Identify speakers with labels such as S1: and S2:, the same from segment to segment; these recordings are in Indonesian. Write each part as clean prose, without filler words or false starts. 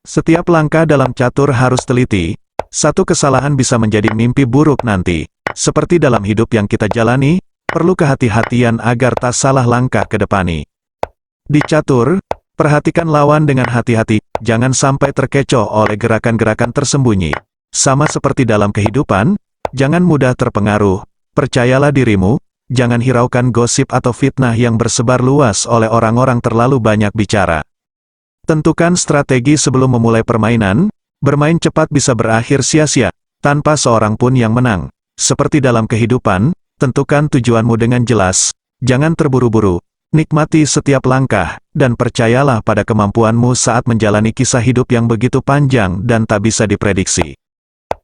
S1: Setiap langkah dalam catur harus teliti. Satu kesalahan bisa menjadi mimpi buruk nanti. Seperti dalam hidup yang kita jalani, perlu kehati-hatian agar tak salah langkah ke depan. Di catur, perhatikan lawan dengan hati-hati, jangan sampai terkecoh oleh gerakan-gerakan tersembunyi. Sama seperti dalam kehidupan, jangan mudah terpengaruh, percayalah dirimu, jangan hiraukan gosip atau fitnah yang bersebar luas oleh orang-orang terlalu banyak bicara. Tentukan strategi sebelum memulai permainan, bermain cepat bisa berakhir sia-sia, tanpa seorang pun yang menang. Seperti dalam kehidupan, tentukan tujuanmu dengan jelas, jangan terburu-buru, nikmati setiap langkah, dan percayalah pada kemampuanmu saat menjalani kisah hidup yang begitu panjang dan tak bisa diprediksi.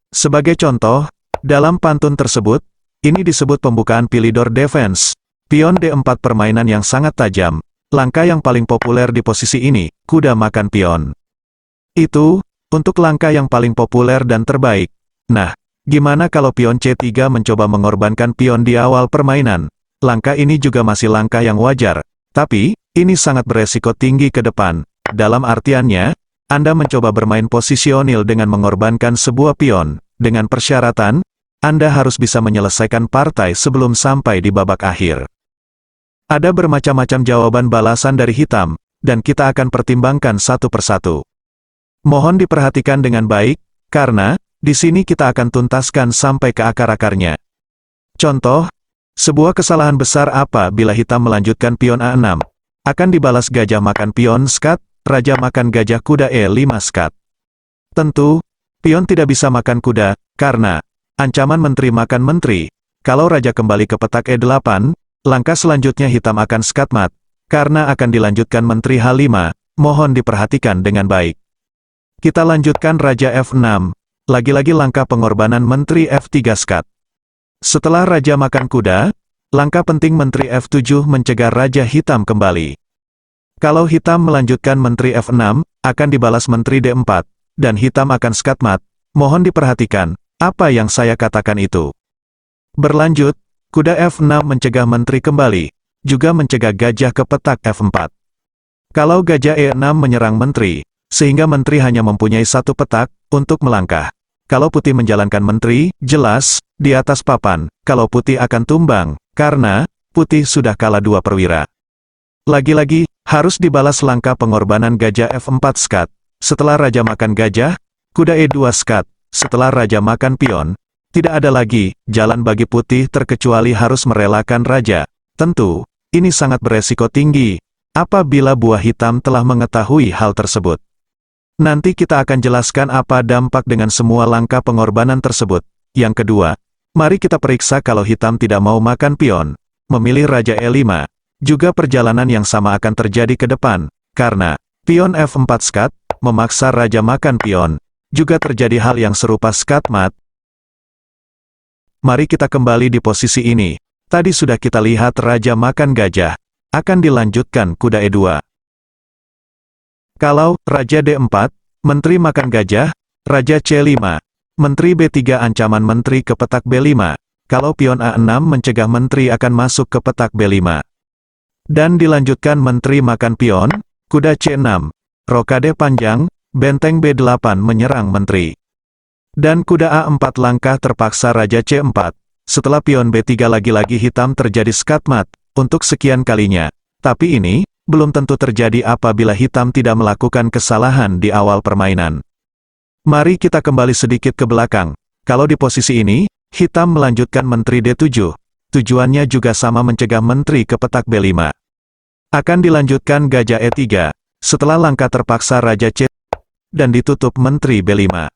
S1: Sebagai contoh, dalam pantun tersebut, ini disebut pembukaan Philidor Defense, pion D4 permainan yang sangat tajam, langkah yang paling populer di posisi ini, kuda makan pion. Itu, untuk langkah yang paling populer dan terbaik. Nah, gimana kalau pion C3 mencoba mengorbankan pion di awal permainan? Langkah ini juga masih langkah yang wajar, tapi, ini sangat beresiko tinggi ke depan. Dalam artiannya, Anda mencoba bermain posisionil dengan mengorbankan sebuah pion, dengan persyaratan, Anda harus bisa menyelesaikan partai sebelum sampai di babak akhir. Ada bermacam-macam jawaban balasan dari hitam, dan kita akan pertimbangkan satu persatu. Mohon diperhatikan dengan baik, karena, di sini kita akan tuntaskan sampai ke akar-akarnya. Contoh, sebuah kesalahan besar apa bila hitam melanjutkan pion A6? Akan dibalas gajah makan pion skat, raja makan gajah kuda E5 skat. Tentu, pion tidak bisa makan kuda, karena, ancaman menteri makan menteri. Kalau raja kembali ke petak E8, langkah selanjutnya hitam akan skat mat, karena akan dilanjutkan menteri H5, mohon diperhatikan dengan baik. Kita lanjutkan raja F6, lagi-lagi langkah pengorbanan menteri F3 skat. Setelah raja makan kuda, langkah penting menteri F7 mencegah raja hitam kembali. Kalau hitam melanjutkan menteri F6, akan dibalas menteri D4, dan hitam akan skat mat, mohon diperhatikan, apa yang saya katakan itu. Berlanjut, kuda F6 mencegah menteri kembali, juga mencegah gajah ke petak F4. Kalau gajah E6 menyerang menteri, sehingga menteri hanya mempunyai satu petak, untuk melangkah. Kalau putih menjalankan menteri, jelas, di atas papan, kalau putih akan tumbang, karena, putih sudah kalah 2 perwira. Lagi-lagi, harus dibalas langkah pengorbanan gajah F4 skat, setelah raja makan gajah, kuda E2 skat, setelah raja makan pion, tidak ada lagi, jalan bagi putih terkecuali harus merelakan raja. Tentu, ini sangat beresiko tinggi, apabila buah hitam telah mengetahui hal tersebut. Nanti kita akan jelaskan apa dampak dengan semua langkah pengorbanan tersebut. Yang kedua, mari kita periksa kalau hitam tidak mau makan pion, memilih raja E5, juga perjalanan yang sama akan terjadi ke depan, karena, pion F4 skat, memaksa raja makan pion, juga terjadi hal yang serupa skat mat. Mari kita kembali di posisi ini, tadi sudah kita lihat raja makan gajah, akan dilanjutkan kuda E2. Kalau raja D4, menteri makan gajah, raja C5, menteri B3 ancaman menteri ke petak B5, kalau pion A6 mencegah menteri akan masuk ke petak B5. Dan dilanjutkan menteri makan pion, kuda C6, rokade panjang, benteng B8 menyerang menteri. Dan kuda A4 langkah terpaksa raja C4, setelah pion B3 lagi-lagi hitam terjadi skat mat, untuk sekian kalinya. Tapi ini, belum tentu terjadi apabila hitam tidak melakukan kesalahan di awal permainan. Mari kita kembali sedikit ke belakang. Kalau di posisi ini, hitam melanjutkan menteri D7. Tujuannya juga sama mencegah menteri ke petak B5. Akan dilanjutkan gajah E3, setelah langkah terpaksa raja C, dan ditutup menteri B5.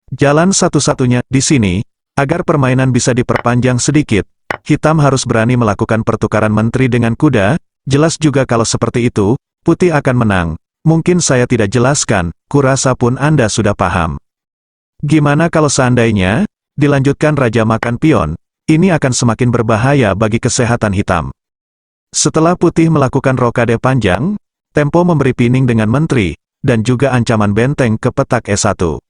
S1: Jalan satu-satunya, di sini, agar permainan bisa diperpanjang sedikit, hitam harus berani melakukan pertukaran menteri dengan kuda, jelas juga kalau seperti itu, putih akan menang. Mungkin saya tidak jelaskan, kurasa pun Anda sudah paham. Gimana kalau seandainya, dilanjutkan raja makan pion, ini akan semakin berbahaya bagi kesehatan hitam. Setelah putih melakukan rokade panjang, tempo memberi pining dengan menteri, dan juga ancaman benteng ke petak E1.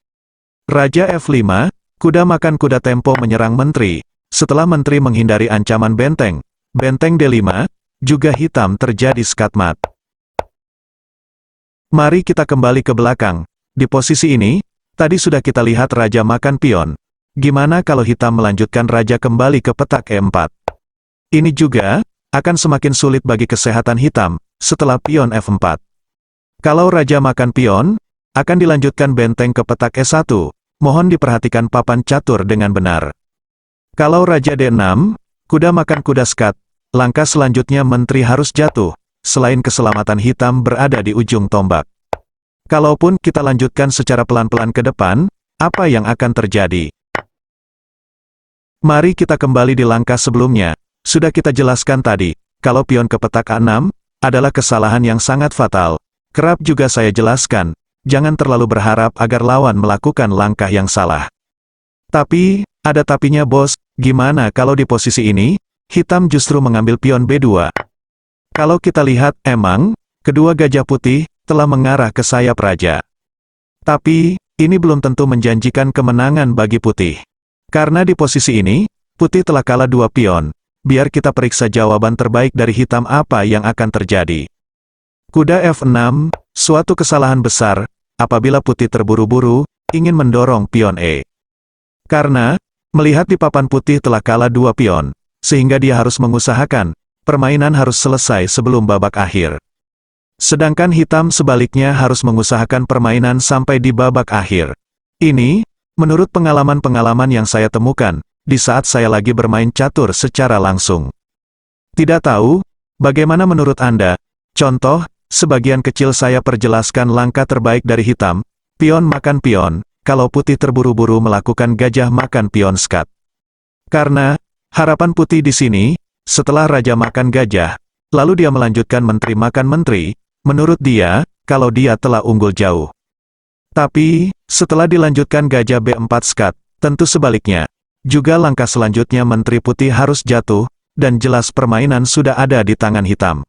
S1: Raja F5, kuda makan kuda tempo menyerang menteri. Setelah menteri menghindari ancaman benteng, benteng D5, juga hitam terjadi skat mat. Mari kita kembali ke belakang. Di posisi ini, tadi sudah kita lihat raja makan pion. Gimana kalau hitam melanjutkan raja kembali ke petak E4? Ini juga akan semakin sulit bagi kesehatan hitam setelah pion F4. Kalau raja makan pion, akan dilanjutkan benteng ke petak E1. Mohon diperhatikan papan catur dengan benar. Kalau raja D6, kuda makan kuda skat, langkah selanjutnya menteri harus jatuh, selain keselamatan hitam berada di ujung tombak. Kalaupun kita lanjutkan secara pelan-pelan ke depan, apa yang akan terjadi? Mari kita kembali di langkah sebelumnya. Sudah kita jelaskan tadi, kalau pion ke petak A6, adalah kesalahan yang sangat fatal. Kerap juga saya jelaskan, jangan terlalu berharap agar lawan melakukan langkah yang salah. Tapi, ada tapinya bos, gimana kalau di posisi ini, hitam justru mengambil pion B2? Kalau kita lihat, emang, kedua gajah putih, telah mengarah ke sayap raja. Tapi, ini belum tentu menjanjikan kemenangan bagi putih. Karena di posisi ini, putih telah kalah 2 pion. Biar kita periksa jawaban terbaik dari hitam apa yang akan terjadi. Kuda F6, suatu kesalahan besar, apabila putih terburu-buru, ingin mendorong pion E. Karena, melihat di papan putih telah kalah 2 pion, sehingga dia harus mengusahakan, permainan harus selesai sebelum babak akhir. Sedangkan hitam sebaliknya harus mengusahakan permainan sampai di babak akhir. Ini, menurut pengalaman-pengalaman yang saya temukan, di saat saya lagi bermain catur secara langsung. Tidak tahu, bagaimana menurut Anda? Contoh, sebagian kecil saya perjelaskan langkah terbaik dari hitam, pion makan pion, kalau putih terburu-buru melakukan gajah makan pion skat. Karena, harapan putih di sini, setelah raja makan gajah, lalu dia melanjutkan menteri makan menteri, menurut dia, kalau dia telah unggul jauh. Tapi, setelah dilanjutkan gajah B4 skat, tentu sebaliknya. Juga langkah selanjutnya menteri putih harus jatuh, dan jelas permainan sudah ada di tangan hitam.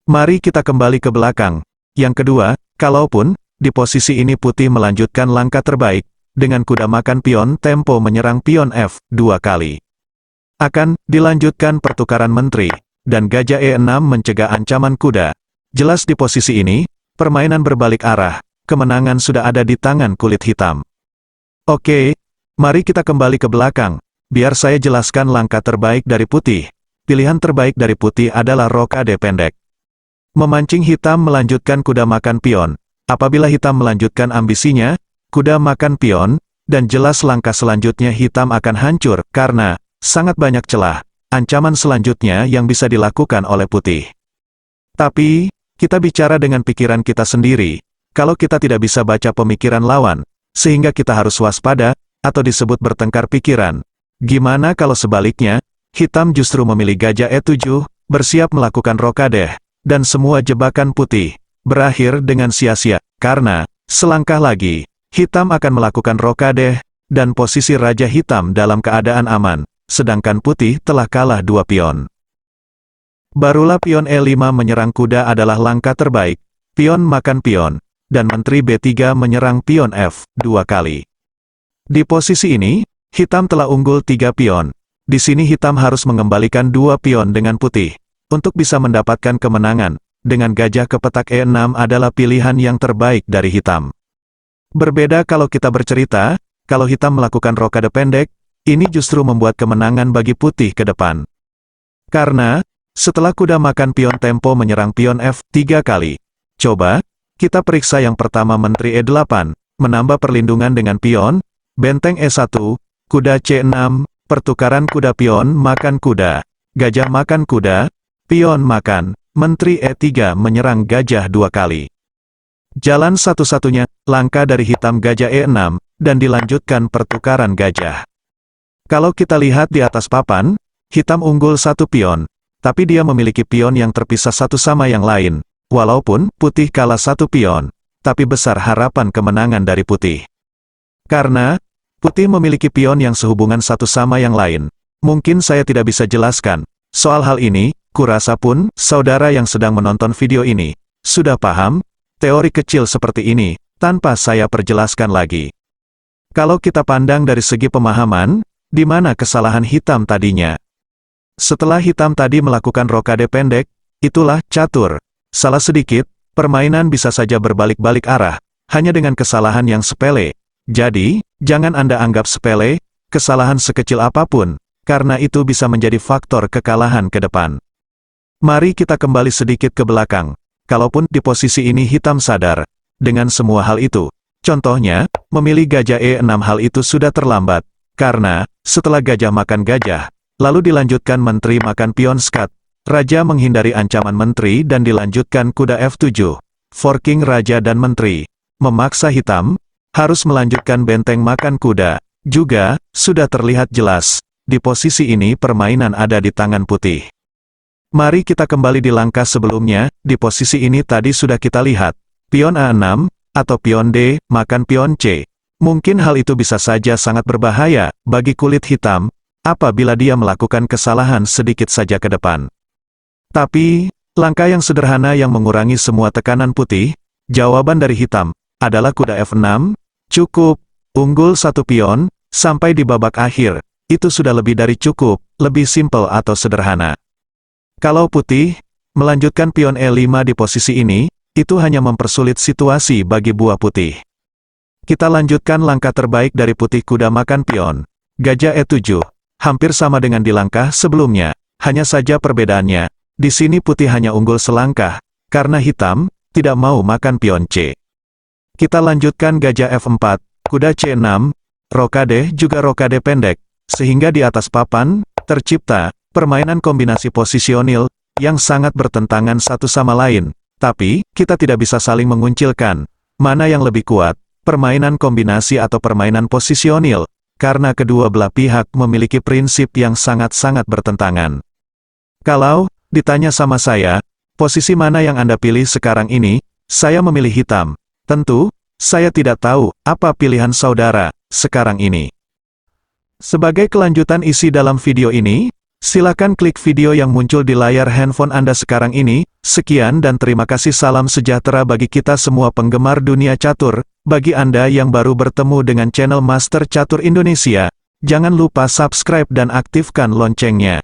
S1: Mari kita kembali ke belakang. Yang kedua, kalaupun, di posisi ini putih melanjutkan langkah terbaik, dengan kuda makan pion tempo menyerang pion F, 2 kali. Akan, dilanjutkan pertukaran menteri, dan gajah E6 mencegah ancaman kuda. Jelas di posisi ini, permainan berbalik arah. Kemenangan sudah ada di tangan kulit hitam. Oke, mari kita kembali ke belakang. Biar saya jelaskan langkah terbaik dari putih. Pilihan terbaik dari putih adalah rokade pendek. Memancing hitam melanjutkan kuda makan pion. Apabila hitam melanjutkan ambisinya, kuda makan pion, dan jelas langkah selanjutnya hitam akan hancur, karena, sangat banyak celah, ancaman selanjutnya yang bisa dilakukan oleh putih. Tapi, kita bicara dengan pikiran kita sendiri. Kalau kita tidak bisa baca pemikiran lawan, sehingga kita harus waspada, atau disebut bertengkar pikiran. Gimana kalau sebaliknya, hitam justru memilih gajah E7, bersiap melakukan rokade, dan semua jebakan putih, berakhir dengan sia-sia, karena, selangkah lagi, hitam akan melakukan rokade, dan posisi raja hitam dalam keadaan aman, sedangkan putih telah kalah 2 pion. Barulah pion E5 menyerang kuda adalah langkah terbaik, pion makan pion. Dan menteri B3 menyerang pion F, 2 kali. Di posisi ini, hitam telah unggul 3 pion. Di sini hitam harus mengembalikan 2 pion dengan putih. Untuk bisa mendapatkan kemenangan, dengan gajah ke petak E6 adalah pilihan yang terbaik dari hitam. Berbeda kalau kita bercerita, kalau hitam melakukan rokade pendek, ini justru membuat kemenangan bagi putih ke depan. Karena, setelah kuda makan pion tempo menyerang pion F, 3 kali. Coba, kita periksa yang pertama menteri E8, menambah perlindungan dengan pion, benteng E1, kuda C6, pertukaran kuda pion makan kuda, gajah makan kuda, pion makan, menteri E3 menyerang gajah 2 kali. Jalan satu-satunya, langkah dari hitam gajah E6, dan dilanjutkan pertukaran gajah. Kalau kita lihat di atas papan, hitam unggul 1 pion, tapi dia memiliki pion yang terpisah satu sama yang lain. Walaupun putih kalah 1 pion, tapi besar harapan kemenangan dari putih. Karena, putih memiliki pion yang sehubungan satu sama yang lain. Mungkin saya tidak bisa jelaskan. Soal hal ini, kurasa pun, saudara yang sedang menonton video ini, sudah paham, teori kecil seperti ini, tanpa saya perjelaskan lagi. Kalau kita pandang dari segi pemahaman, di mana kesalahan hitam tadinya? Setelah hitam tadi melakukan rokade pendek, itulah catur. Salah sedikit, permainan bisa saja berbalik-balik arah, hanya dengan kesalahan yang sepele. Jadi, jangan Anda anggap sepele, kesalahan sekecil apapun, karena itu bisa menjadi faktor kekalahan ke depan. Mari kita kembali sedikit ke belakang. Kalaupun di posisi ini hitam sadar, dengan semua hal itu, contohnya, memilih gajah E6 hal itu sudah terlambat, karena, setelah gajah makan gajah, lalu dilanjutkan menteri makan pion skat, raja menghindari ancaman menteri dan dilanjutkan kuda F7, forking raja dan menteri, memaksa hitam, harus melanjutkan benteng makan kuda, juga, sudah terlihat jelas, di posisi ini permainan ada di tangan putih. Mari kita kembali di langkah sebelumnya, di posisi ini tadi sudah kita lihat, pion A6, atau pion D, makan pion C. Mungkin hal itu bisa saja sangat berbahaya, bagi kulit hitam, apabila dia melakukan kesalahan sedikit saja ke depan. Tapi, langkah yang sederhana yang mengurangi semua tekanan putih, jawaban dari hitam, adalah kuda F6, cukup, unggul satu pion, sampai di babak akhir, itu sudah lebih dari cukup, lebih simpel atau sederhana. Kalau putih, melanjutkan pion E5 di posisi ini, itu hanya mempersulit situasi bagi buah putih. Kita lanjutkan langkah terbaik dari putih kuda makan pion. Gajah E7, hampir sama dengan di langkah sebelumnya, hanya saja perbedaannya, di sini putih hanya unggul selangkah, karena hitam, tidak mau makan pion C. Kita lanjutkan gajah F4, kuda C6, rokade juga rokade pendek, sehingga di atas papan, tercipta, permainan kombinasi posisionil, yang sangat bertentangan satu sama lain, tapi, kita tidak bisa saling menguncilkan, mana yang lebih kuat, permainan kombinasi atau permainan posisionil, karena kedua belah pihak memiliki prinsip yang sangat-sangat bertentangan. Kalau ditanya sama saya, posisi mana yang Anda pilih sekarang ini, saya memilih hitam. Tentu, saya tidak tahu apa pilihan saudara sekarang ini. Sebagai kelanjutan isi dalam video ini, silakan klik video yang muncul di layar handphone Anda sekarang ini. Sekian dan terima kasih, salam sejahtera bagi kita semua penggemar dunia catur. Bagi Anda yang baru bertemu dengan channel Master Catur Indonesia, jangan lupa subscribe dan aktifkan loncengnya.